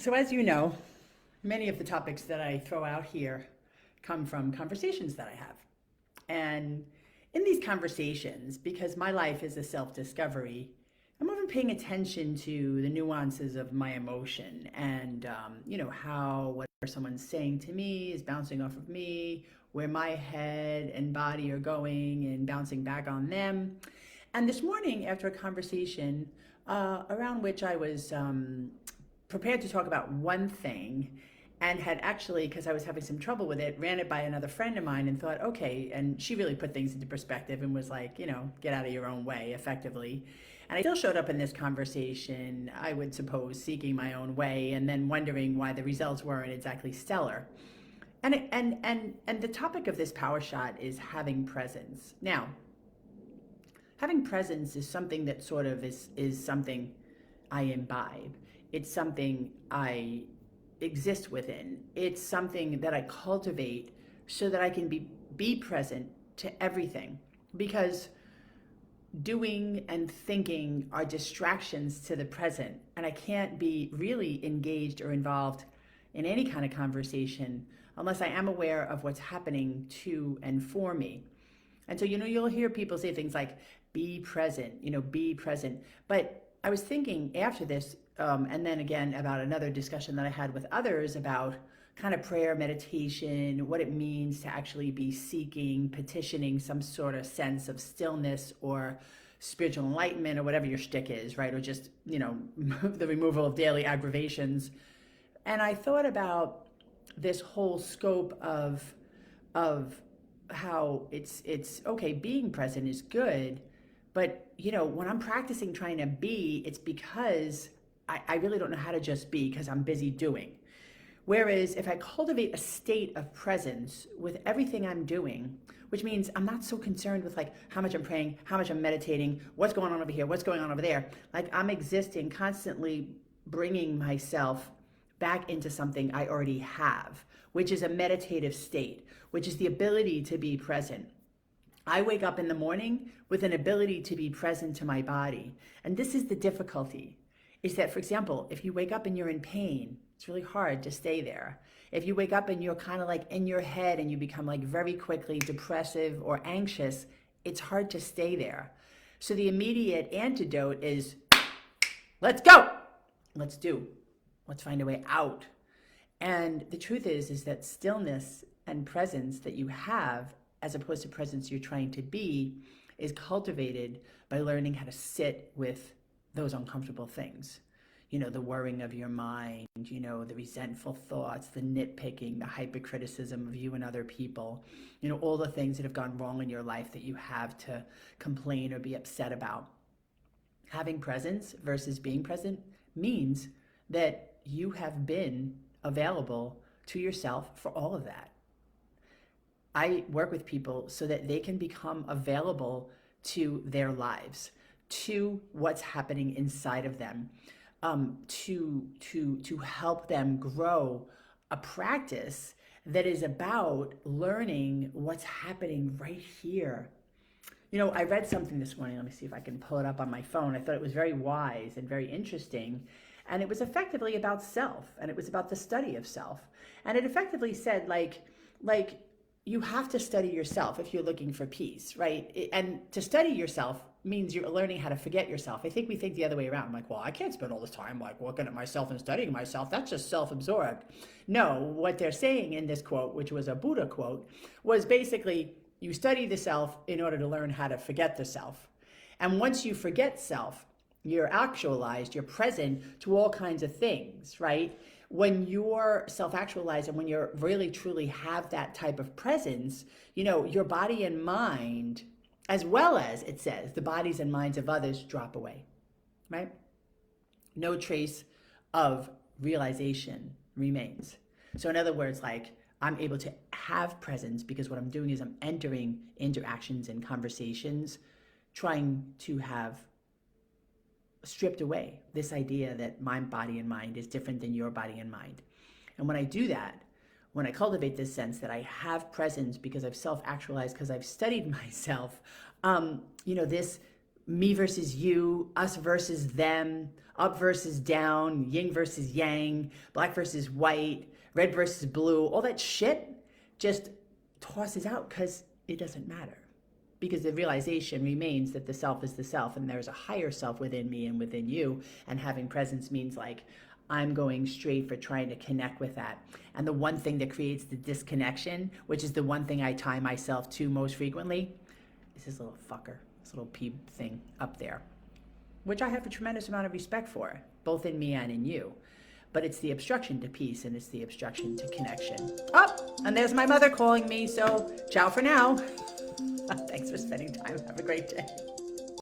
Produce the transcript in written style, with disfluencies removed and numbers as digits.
So, as you know, many of the topics that I throw out here come from conversations that I have. And in these conversations, because my life is a self discovery, I'm often paying attention to the nuances of my emotion and, how whatever someone's saying to me is bouncing off of me, where my head and body are going and bouncing back on them. And this morning, after a conversation around which I was prepared to talk about one thing and had actually, because I was having some trouble with it, ran it by another friend of mine and thought, okay, and she really put things into perspective and was like, get out of your own way effectively. And I still showed up in this conversation, I would suppose, seeking my own way and then wondering why the results weren't exactly stellar. And the topic of this power shot is having presence. Now, having presence is something that sort of is something I imbibe. It's something I exist within. It's something that I cultivate so that I can be present to everything. Because doing and thinking are distractions to the present. And I can't be really engaged or involved in any kind of conversation unless I am aware of what's happening to and for me. And so, you'll hear people say things like, be present, be present. But I was thinking after this, and then again about another discussion that I had with others about kind of prayer, meditation, what it means to actually be seeking, petitioning some sort of sense of stillness or spiritual enlightenment or whatever your shtick is, right? Or just, the removal of daily aggravations. And I thought about this whole scope of how it's okay, being present is good, but when I'm practicing trying to be, it's because I really don't know how to just be because I'm busy doing. Whereas if I cultivate a state of presence with everything I'm doing, which means I'm not so concerned with like how much I'm praying, how much I'm meditating, what's going on over here, what's going on over there. Like I'm existing, constantly bringing myself back into something I already have, which is a meditative state, which is the ability to be present. I wake up in the morning with an ability to be present to my body. And this is the difficulty, is that, for example, if you wake up and you're in pain, it's really hard to stay there. If you wake up and you're kind of like in your head and you become like very quickly depressive or anxious, it's hard to stay there. So the immediate antidote is, let's go, let's do, let's find a way out. And the truth is that stillness and presence that you have, as opposed to presence you're trying to be, is cultivated by learning how to sit with those uncomfortable things. The worrying of your mind, the resentful thoughts, the nitpicking, the hypercriticism of you and other people, all the things that have gone wrong in your life that you have to complain or be upset about. Having presence versus being present means that you have been available to yourself for all of that. I work with people so that they can become available to their lives, to what's happening inside of them, to help them grow a practice that is about learning what's happening right here. I read something this morning. Let me see if I can pull it up on my phone. I thought it was very wise and very interesting. And it was effectively about self, and it was about the study of self. And it effectively said, like you have to study yourself if you're looking for peace, right? And to study yourself means you're learning how to forget yourself. I think we think the other way around. I'm like, well, I can't spend all this time like looking at myself and studying myself. That's just self-absorbed. No, what they're saying in this quote, which was a Buddha quote, was basically you study the self in order to learn how to forget the self. And once you forget self, you're actualized, you're present to all kinds of things, right? When you're self-actualized and when you really truly have that type of presence, your body and mind, as well as it says, the bodies and minds of others drop away, right? No trace of realization remains. So in other words, like I'm able to have presence because what I'm doing is I'm entering interactions and conversations, trying to have stripped away this idea that my body and mind is different than your body and mind. And when I do that, when I cultivate this sense that I have presence because I've self-actualized, because I've studied myself, this me versus you, us versus them, up versus down, yin versus yang, black versus white, red versus blue, all that shit just tosses out because it doesn't matter. Because the realization remains that the self is the self and there's a higher self within me and within you. And having presence means like, I'm going straight for trying to connect with that. And the one thing that creates the disconnection, which is the one thing I tie myself to most frequently, is this little fucker, this little peep thing up there, which I have a tremendous amount of respect for, both in me and in you. But it's the obstruction to peace and it's the obstruction to connection. Oh, and there's my mother calling me, so ciao for now. Thanks for spending time. Have a great day.